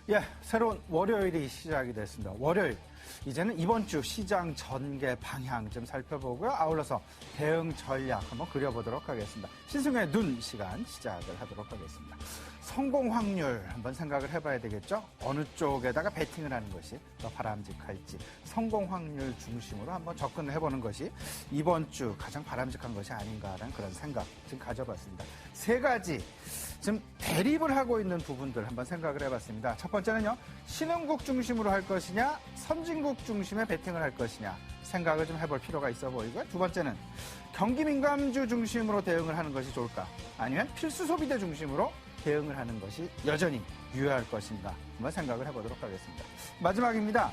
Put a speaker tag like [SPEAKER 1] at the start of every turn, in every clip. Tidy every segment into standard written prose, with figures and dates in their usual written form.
[SPEAKER 1] 예, 새로운 월요일이 시작이 됐습니다. 월요일. 이제는 이번 주 시장 전개 방향 좀 살펴보고요. 아울러서 대응 전략 한번 그려보도록 하겠습니다. 신승의 눈 시간 시작을 하도록 하겠습니다. 성공 확률 한번 생각을 해봐야 되겠죠? 어느 쪽에다가 베팅을 하는 것이 더 바람직할지 성공 확률 중심으로 한번 접근을 해보는 것이 이번 주 가장 바람직한 것이 아닌가라는 그런 생각 지금 가져봤습니다. 세 가지 지금 대립을 하고 있는 부분들 한번 생각을 해봤습니다. 첫 번째는요, 신흥국 중심으로 할 것이냐, 선진국 중심의 베팅을 할 것이냐 생각을 좀 해볼 필요가 있어 보이고요. 두 번째는 경기 민감주 중심으로 대응을 하는 것이 좋을까, 아니면 필수 소비대 중심으로 대응을 하는 것이 여전히 유효할 것인가 한번 생각을 해보도록 하겠습니다. 마지막입니다.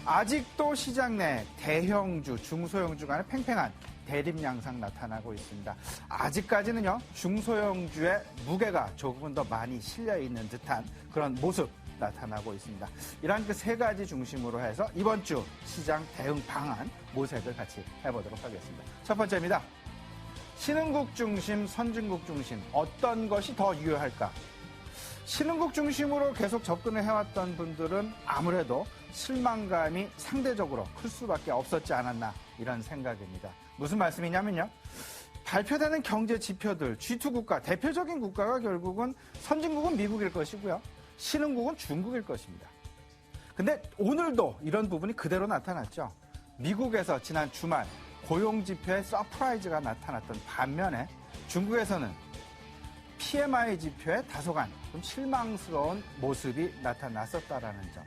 [SPEAKER 1] 아직도 시장 내 대형주, 중소형주 간의 팽팽한 대립 양상 나타나고 있습니다. 아직까지는요, 중소형주의 무게가 조금은 더 많이 실려있는 듯한 그런 모습 나타나고 있습니다. 이러한 그 세 가지 중심으로 해서 이번 주 시장 대응 방안 모색을 같이 해보도록 하겠습니다. 첫 번째입니다. 신흥국 중심, 선진국 중심 어떤 것이 더 유효할까? 신흥국 중심으로 계속 접근을 해왔던 분들은 아무래도 실망감이 상대적으로 클 수밖에 없었지 않았나 이런 생각입니다. 무슨 말씀이냐면요, 발표되는 경제 지표들, G2 국가, 대표적인 국가가 결국은 선진국은 미국일 것이고요, 신흥국은 중국일 것입니다. 근데 오늘도 이런 부분이 그대로 나타났죠. 미국에서 지난 주말 고용지표에 서프라이즈가 나타났던 반면에 중국에서는 PMI 지표에 다소간 좀 실망스러운 모습이 나타났었다라는 점.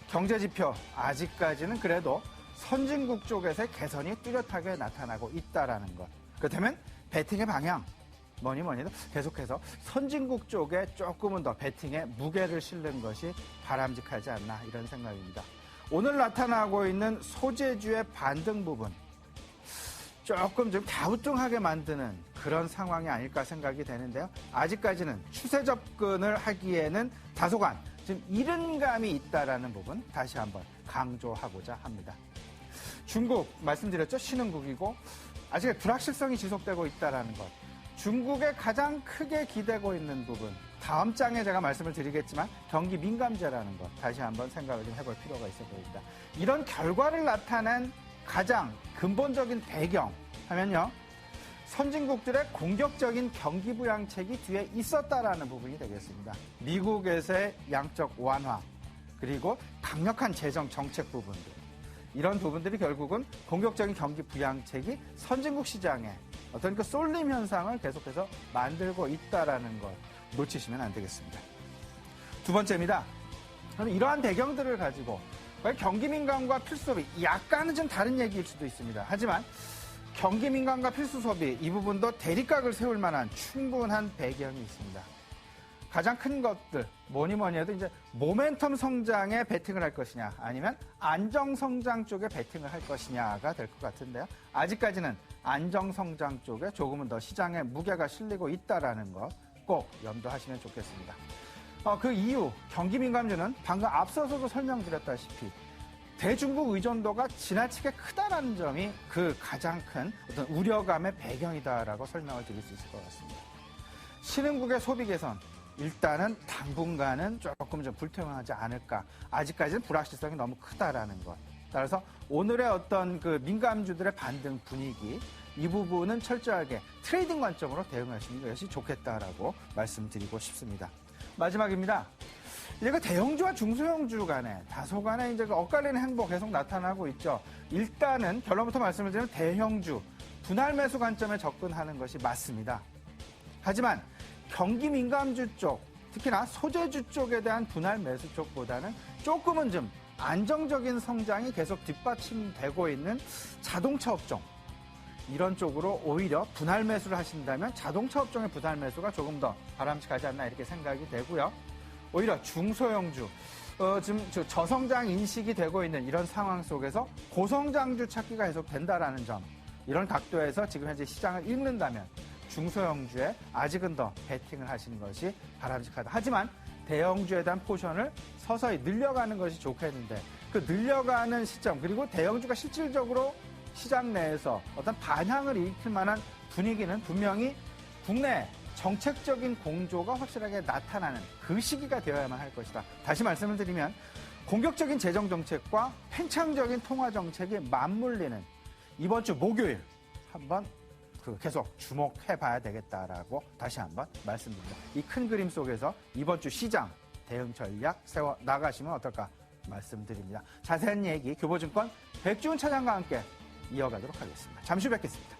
[SPEAKER 1] 경제지표 아직까지는 그래도 선진국 쪽에서의 개선이 뚜렷하게 나타나고 있다라는 것. 그렇다면 베팅의 방향, 뭐니 해도 계속해서 선진국 쪽에 조금은 더 베팅에 무게를 실는 것이 바람직하지 않나 이런 생각입니다. 오늘 나타나고 있는 소재주의 반등 부분, 조금 좀 갸우뚱하게 만드는 그런 상황이 아닐까 생각이 되는데요. 아직까지는 추세 접근을 하기에는 다소간 좀 이른 감이 있다라는 부분 다시 한번 강조하고자 합니다. 중국 말씀드렸죠. 신흥국이고 아직 불확실성이 지속되고 있다라는 것. 중국에 가장 크게 기대고 있는 부분, 다음 장에 제가 말씀을 드리겠지만 경기 민감제라는 것 다시 한번 생각을 좀 해볼 필요가 있어 보입니다. 이런 결과를 나타낸 가장 근본적인 배경 하면요, 선진국들의 공격적인 경기 부양책이 뒤에 있었다라는 부분이 되겠습니다. 미국에서의 양적 완화, 그리고 강력한 재정 정책 부분들, 이런 부분들이 결국은 공격적인 경기 부양책이 선진국 시장에 어떤 그 쏠림 현상을 계속해서 만들고 있다라는 걸 놓치시면 안 되겠습니다. 두 번째입니다. 저는 이러한 배경들을 가지고 경기 민감과 필수 소비, 약간은 좀 다른 얘기일 수도 있습니다. 하지만 경기 민감과 필수 소비, 이 부분도 대립각을 세울 만한 충분한 배경이 있습니다. 가장 큰 것들, 뭐니 해도 이제 모멘텀 성장에 베팅을 할 것이냐, 아니면 안정 성장 쪽에 베팅을 할 것이냐가 될 것 같은데요. 아직까지는 안정 성장 쪽에 조금은 더 시장에 무게가 실리고 있다라는 것 꼭 염두하시면 좋겠습니다. 그 이유, 경기 민감주는 방금 앞서서도 설명드렸다시피 대중국 의존도가 지나치게 크다라는 점이 그 가장 큰 어떤 우려감의 배경이다라고 설명을 드릴 수 있을 것 같습니다. 신흥국의 소비 개선, 일단은 당분간은 조금 좀 불투명하지 않을까. 아직까지는 불확실성이 너무 크다라는 것. 따라서 오늘의 어떤 그 민감주들의 반등 분위기, 이 부분은 철저하게 트레이딩 관점으로 대응하시는 것이 좋겠다라고 말씀드리고 싶습니다. 마지막입니다. 이제 그 대형주와 중소형주 간에 다소간의 이제 그 엇갈리는 행보 계속 나타나고 있죠. 일단은 결론부터 말씀을 드리면 대형주, 분할 매수 관점에 접근하는 것이 맞습니다. 하지만 경기 민감주 쪽, 특히나 소재주 쪽에 대한 분할 매수 쪽보다는 조금은 좀 안정적인 성장이 계속 뒷받침되고 있는 자동차 업종, 이런 쪽으로 오히려 분할 매수를 하신다면 자동차 업종의 분할 매수가 조금 더 바람직하지 않나 이렇게 생각이 되고요. 오히려 중소형주, 지금 저성장 인식이 되고 있는 이런 상황 속에서 고성장주 찾기가 계속 된다라는 점, 이런 각도에서 지금 현재 시장을 읽는다면 중소형주에 아직은 더 베팅을 하시는 것이 바람직하다. 하지만 대형주에 대한 포션을 서서히 늘려가는 것이 좋겠는데, 그 늘려가는 시점, 그리고 대형주가 실질적으로 시장 내에서 어떤 반향을 일으킬 만한 분위기는 분명히 국내 정책적인 공조가 확실하게 나타나는 그 시기가 되어야만 할 것이다. 다시 말씀을 드리면 공격적인 재정정책과 팽창적인 통화정책이 맞물리는 이번 주 목요일 한번 계속 주목해봐야 되겠다라고 다시 한번 말씀드립니다. 이 큰 그림 속에서 이번 주 시장 대응 전략 세워 나가시면 어떨까 말씀드립니다. 자세한 얘기 교보증권 백지훈 차장과 함께 이어가도록 하겠습니다. 잠시 후 뵙겠습니다.